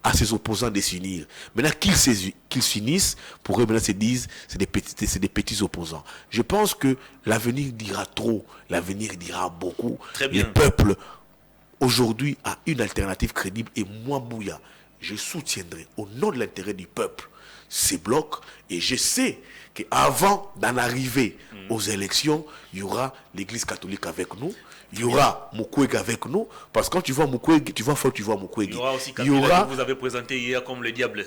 à ses opposants de s'unir. Maintenant qu'ils s'unissent, pour eux maintenant se disent c'est des petits opposants. Je pense que l'avenir dira trop, l'avenir dira beaucoup. Très bien. Le peuple aujourd'hui a une alternative crédible et moi Bouya, je soutiendrai au nom de l'intérêt du peuple ces blocs et je sais qu'avant d'en arriver aux élections, il y aura l'église catholique avec nous. Il y aura Mukwege avec nous, parce que quand tu vois Mukwege, tu vois Mukwege. Il y aura aussi Kabila que vous avez présenté hier comme le diable.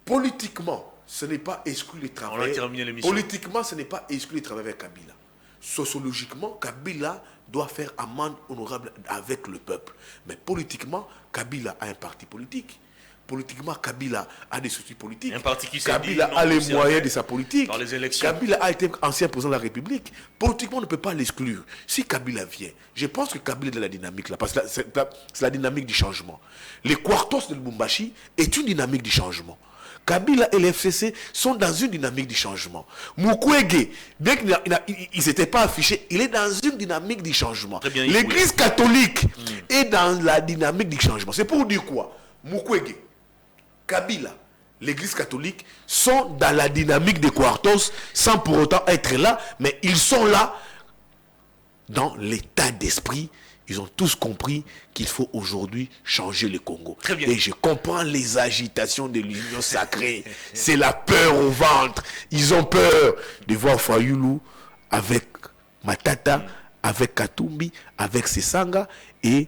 Politiquement, ce n'est pas exclu le travail. On a terminé l'émission. Politiquement, ce n'est pas exclu le travail avec Kabila. Sociologiquement, Kabila doit faire amende honorable avec le peuple. Mais politiquement, Kabila a un parti politique. Politiquement, Kabila a des soucis politiques. Un parti qui Kabila a les moyens de sa politique. Dans les élections. Kabila a été ancien président de la République. Politiquement, on ne peut pas l'exclure. Si Kabila vient, je pense que Kabila est dans la dynamique là, parce que c'est la dynamique du changement. Les Quartos de Lubumbashi est une dynamique du changement. Kabila et l'FCC sont dans une dynamique du changement. Mukwege, bien qu'ils n'étaient pas affichés, il est dans une dynamique du changement. L'église catholique est dans la dynamique du changement. C'est pour dire quoi? Mukwege, Kabila, l'église catholique sont dans la dynamique des Quartos sans pour autant être là, mais ils sont là dans l'état d'esprit. Ils ont tous compris qu'il faut aujourd'hui changer le Congo. Très bien. Et je comprends les agitations de l'Union sacrée. C'est la peur au ventre. Ils ont peur de voir Fayulu avec Matata, avec Katumbi, avec Sesanga et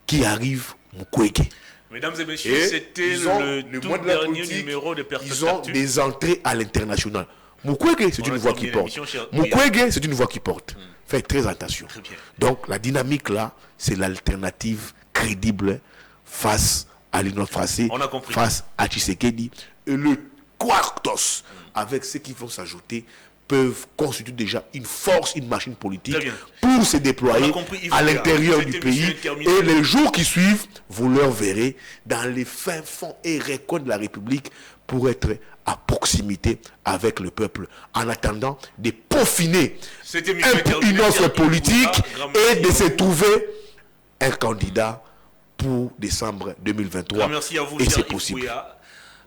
qui arrive Mukwege. Mesdames et messieurs, c'était le tout dernier numéro de Perfect Ils ont Actu. des entrées à l'international. Mukwege, c'est une voix qui porte. Mukwege, c'est une voix qui porte. Faites très attention. Très bien. Donc, la dynamique là, c'est l'alternative crédible face à l'Union française, face à Tshisekedi. Et le Quartos, avec ceux qui vont s'ajouter, peuvent constituer déjà une force, une machine politique pour se déployer à l'intérieur du pays. Et les jours qui suivent, vous leur verrez dans les fins fonds et recoins de la République pour être à proximité avec le peuple, en attendant de peaufiner une offre politique et de se trouver un candidat pour décembre 2023. Merci à vous, et c'est possible.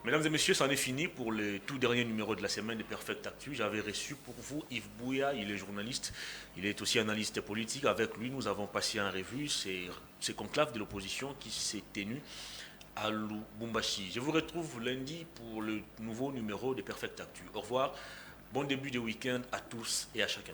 Mesdames et messieurs, c'en est fini pour le tout dernier numéro de la semaine de Perfect Actu. J'avais reçu pour vous Yves Bouya, il est journaliste, il est aussi analyste politique. Avec lui, nous avons passé en revue ces conclaves de l'opposition qui s'est tenu à Lubumbashi. Je vous retrouve lundi pour le nouveau numéro de Perfect Actu. Au revoir, bon début de week-end à tous et à chacun.